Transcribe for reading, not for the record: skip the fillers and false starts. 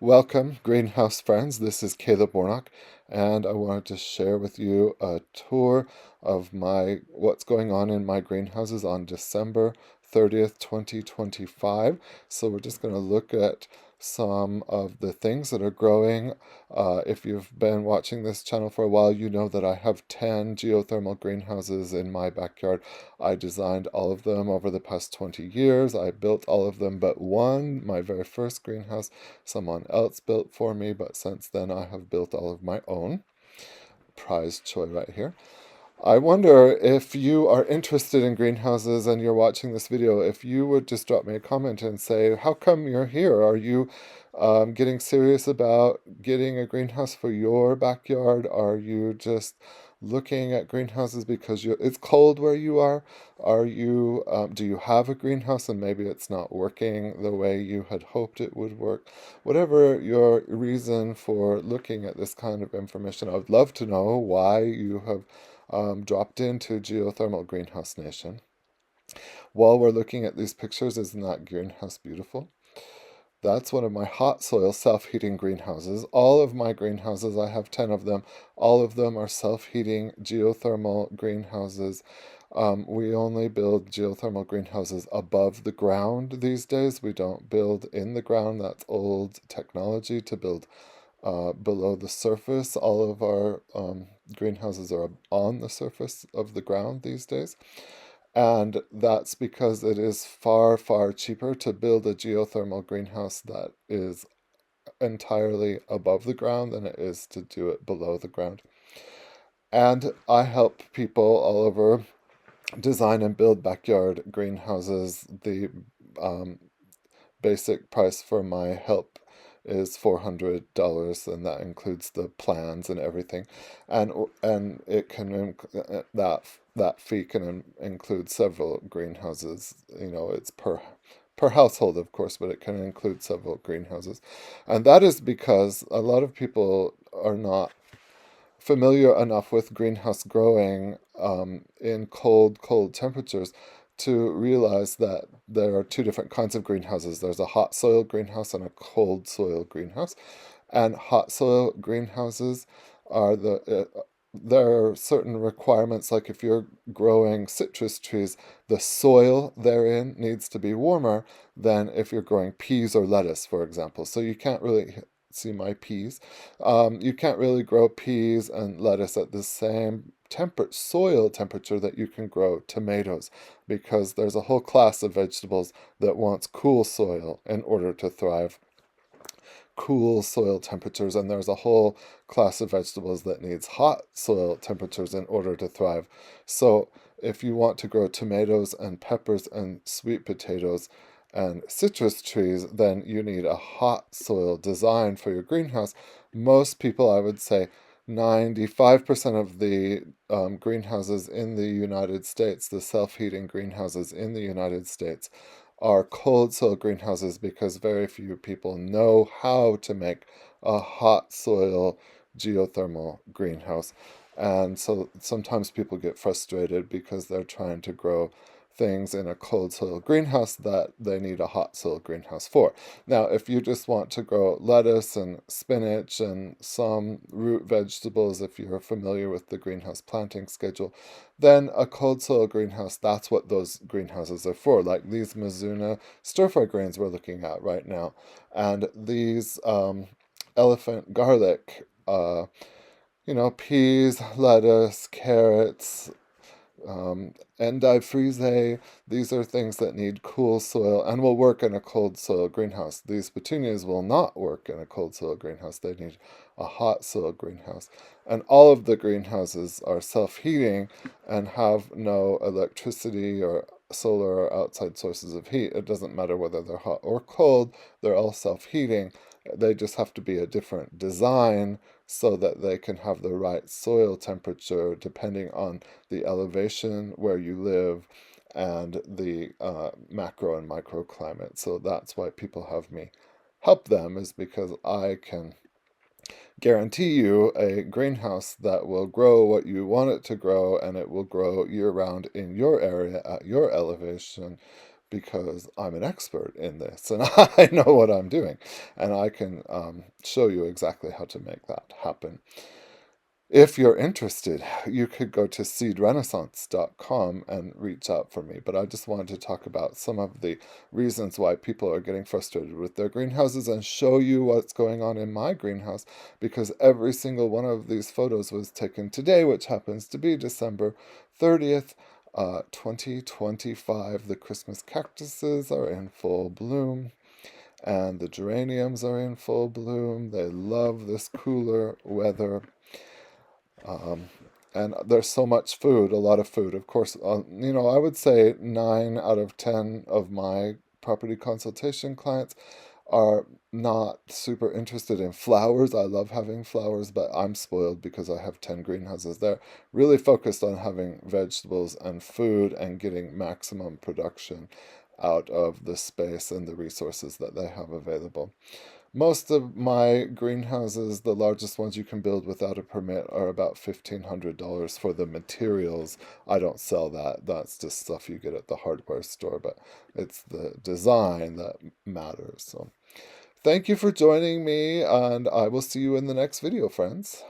Welcome, greenhouse friends. This is Caleb Warnock, and I wanted to share with you a tour of what's going on in my greenhouses on December 30th, 2025. So we're just going to look at some of the things that are growing. If you've been watching this channel for a while, you know that I have 10 geothermal greenhouses in my backyard. I designed all of them over the past 20 years. I built all of them but one, my very first greenhouse, someone else built for me, but since then I have built all of my own. Prize Choi right here. I wonder if you are interested in greenhouses and you're watching this video, if you would just drop me a comment and say, how come you're here? Are you getting serious about getting a greenhouse for your backyard? Are you just looking at greenhouses because it's cold where you are? Do you have a greenhouse and maybe it's not working the way you had hoped it would work? Whatever your reason for looking at this kind of information, I would love to know why you have dropped into Geothermal Greenhouse Nation. While we're looking at these pictures, isn't that greenhouse beautiful? That's one of my hot soil self-heating greenhouses. All of my greenhouses, I have 10 of them, all of them are self-heating geothermal greenhouses. We only build geothermal greenhouses above the ground these days. We don't build in the ground. That's old technology to build below the surface. All of our greenhouses are on the surface of the ground these days. And that's because it is far, far cheaper to build a geothermal greenhouse that is entirely above the ground than it is to do it below the ground. And I help people all over design and build backyard greenhouses. The basic price for my help is $400, and that includes the plans and everything, and it can that fee can include several greenhouses. It's per household, of course, but it can include several greenhouses, and that is because a lot of people are not familiar enough with greenhouse growing in cold temperatures to realize that there are two different kinds of greenhouses. There's a hot soil greenhouse and a cold soil greenhouse. And hot soil greenhouses are there are certain requirements, like if you're growing citrus trees, the soil therein needs to be warmer than if you're growing peas or lettuce, for example. So you can't really see my peas. You can't really grow peas and lettuce at the same soil temperature that you can grow tomatoes, because there's a whole class of vegetables that wants cool soil in order to thrive. Cool soil temperatures, and there's a whole class of vegetables that needs hot soil temperatures in order to thrive. So if you want to grow tomatoes and peppers and sweet potatoes and citrus trees, then you need a hot soil design for your greenhouse. Most people, I would say 95% of the greenhouses in the United States, the self-heating greenhouses in the United States, are cold soil greenhouses because very few people know how to make a hot soil geothermal greenhouse. And so sometimes people get frustrated because they're trying to grow things in a cold soil greenhouse that they need a hot soil greenhouse for. Now, if you just want to grow lettuce and spinach and some root vegetables, if you're familiar with the greenhouse planting schedule, then a cold soil greenhouse, that's what those greenhouses are for. Like these Mizuna stir-fry grains we're looking at right now, and these elephant garlic, peas, lettuce, carrots, endive frise. These are things that need cool soil and will work in a cold soil greenhouse. These petunias will not work in a cold soil greenhouse. They need a hot soil greenhouse. And all of the greenhouses are self-heating and have no electricity or solar or outside sources of heat. It doesn't matter whether they're hot or cold, they're all self-heating. They just have to be a different design so that they can have the right soil temperature depending on the elevation where you live and the macro and microclimate. So that's why people have me help them, is because I can guarantee you a greenhouse that will grow what you want it to grow, and it will grow year round in your area at your elevation, because I'm an expert in this and I know what I'm doing, and I can show you exactly how to make that happen. If you're interested, you could go to seedrenaissance.com and reach out for me. But I just wanted to talk about some of the reasons why people are getting frustrated with their greenhouses and show you what's going on in my greenhouse, because every single one of these photos was taken today, which happens to be December 30th, 2025. The Christmas cactuses are in full bloom. And the geraniums are in full bloom. They love this cooler weather. Um, and there's so much food, a lot of food. Of course, I would say 9 out of 10 of my property consultation clients are not super interested in flowers. I love having flowers, but I'm spoiled because I have 10 greenhouses there, really focused on having vegetables and food and getting maximum production out of the space and the resources that they have available. Most of my greenhouses, the largest ones you can build without a permit, are about $1,500 for the materials. I don't sell that. That's just stuff you get at the hardware store, but it's the design that matters. So thank you for joining me, and I will see you in the next video, friends.